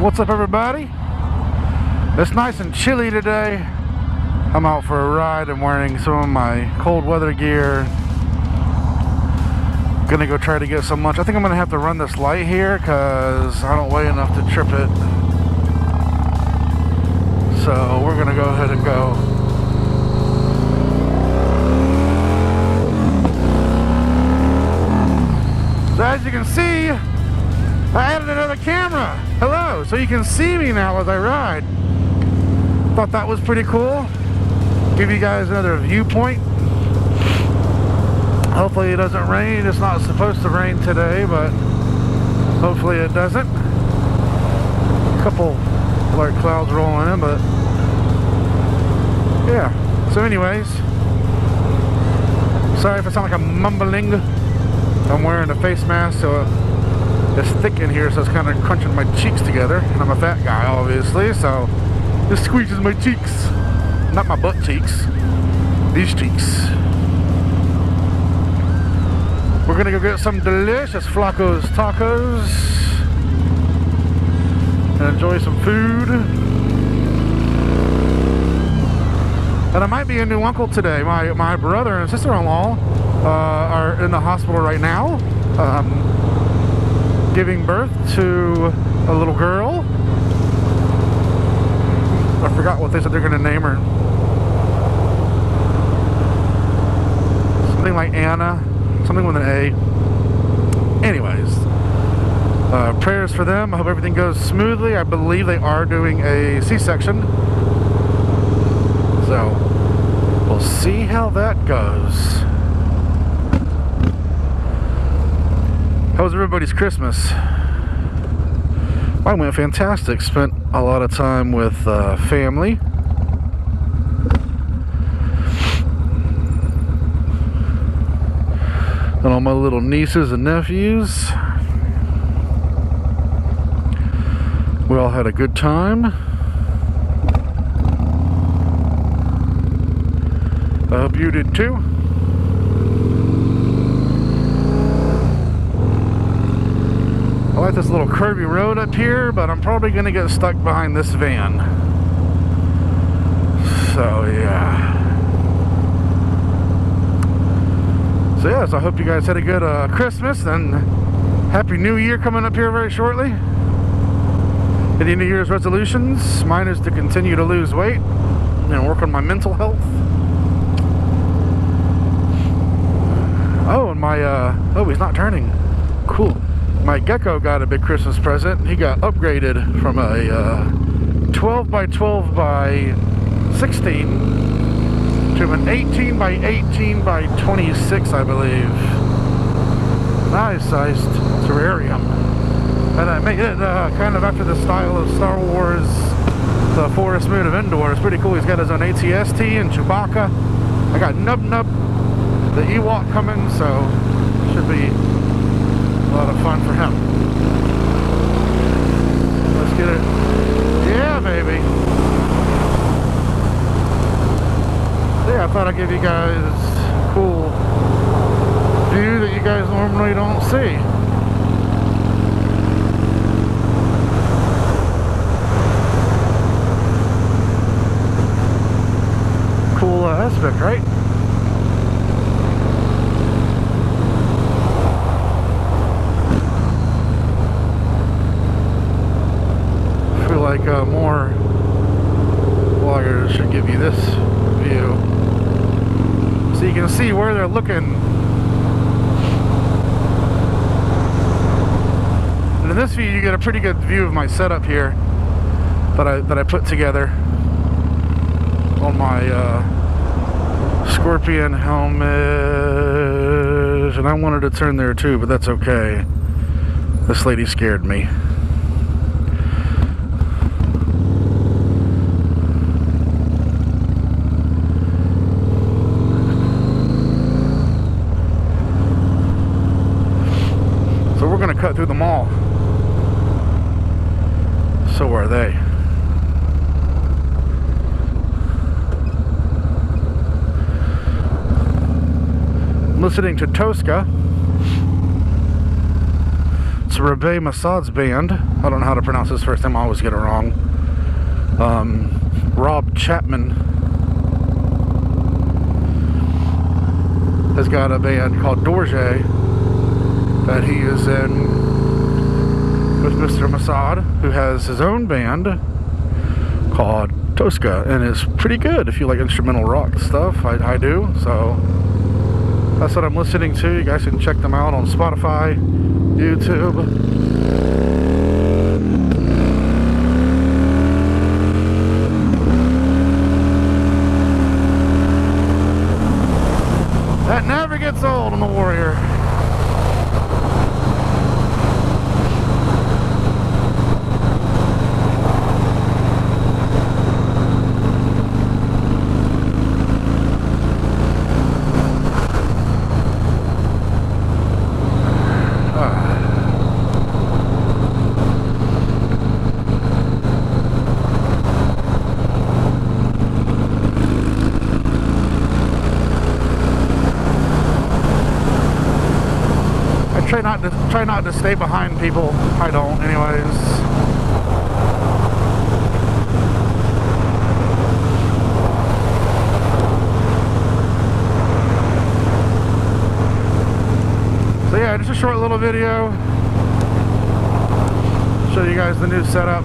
What's up, everybody? It's nice and chilly today. I'm out for a ride. I'm wearing some of my cold weather gear. Gonna go try to get some lunch. I think I'm gonna have to run this light here because I don't weigh enough to trip it. So we're gonna go ahead and go. So as you can see, I added another camera. Hello, so you can see me now as I ride. Thought that was pretty cool. Give you guys another viewpoint. Hopefully it doesn't rain. It's not supposed to rain today, but hopefully it doesn't. A couple light clouds rolling in, but yeah. So anyways, sorry if I sound like I'm mumbling. I'm wearing a face mask, so it's thick in here, so it's kind of crunching my cheeks together. And I'm a fat guy, obviously, so this squeezes my cheeks. Not my butt cheeks. These cheeks. We're gonna go get some delicious Flacco's tacos and enjoy some food. And I might be a new uncle today. My brother and sister-in-law are in the hospital right now, giving birth to a little girl. I forgot what they said they're gonna name her. Something like Anna. Something with an A. Anyways, prayers for them. I hope everything goes smoothly. I believe they are doing a C-section. So, we'll see how that goes. How was everybody's Christmas? Mine went fantastic. Spent a lot of time with family. And all my little nieces and nephews. We all had a good time. I hope you did too. I like this little curvy road up here, but I'm probably gonna get stuck behind this van. So yeah. So yes, I hope you guys had a good Christmas and Happy New Year coming up here very shortly. Any New Year's resolutions? Mine is to continue to lose weight and work on my mental health. Oh, and my, oh, he's not turning. Cool. My gecko got a big Christmas present. He got upgraded from a 12 by 12 by 16 to an 18 by 18 by 26, I believe. Nice sized terrarium. And I made it kind of after the style of Star Wars, the Forest Moon of Endor. It's pretty cool. He's got his own AT-ST and Chewbacca. I got Nub Nub, the Ewok coming, so should be a lot of fun for him. Let's get it. Yeah, baby. Yeah, I thought I'd give you guys a cool view that you guys normally don't see. Cool aspect, right? I feel like more vloggers should give you this view, so you can see where they're looking. And in this view, you get a pretty good view of my setup here that I put together on my Scorpion helmet. And I wanted to turn there too, but that's okay. This lady scared me. Cut through the mall. So are they. I'm listening to Tosca. It's Rabeh Massad's band. I don't know how to pronounce his first name, I always get it wrong. Rob Chapman has got a band called Dorje that he is in with Mr. Massad, who has his own band called Tosca, and it's pretty good if you like instrumental rock stuff. I do, so that's what I'm listening to. You guys can check them out on Spotify, YouTube. That never gets old on the Warrior. Try not to stay behind people. I don't, anyways. So yeah, just a short little video. Show you guys the new setup.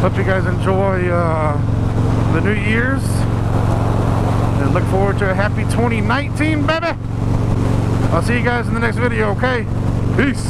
Hope you guys enjoy the New Year's, and look forward to a happy 2019, baby. I'll see you guys in the next video, okay? Peace.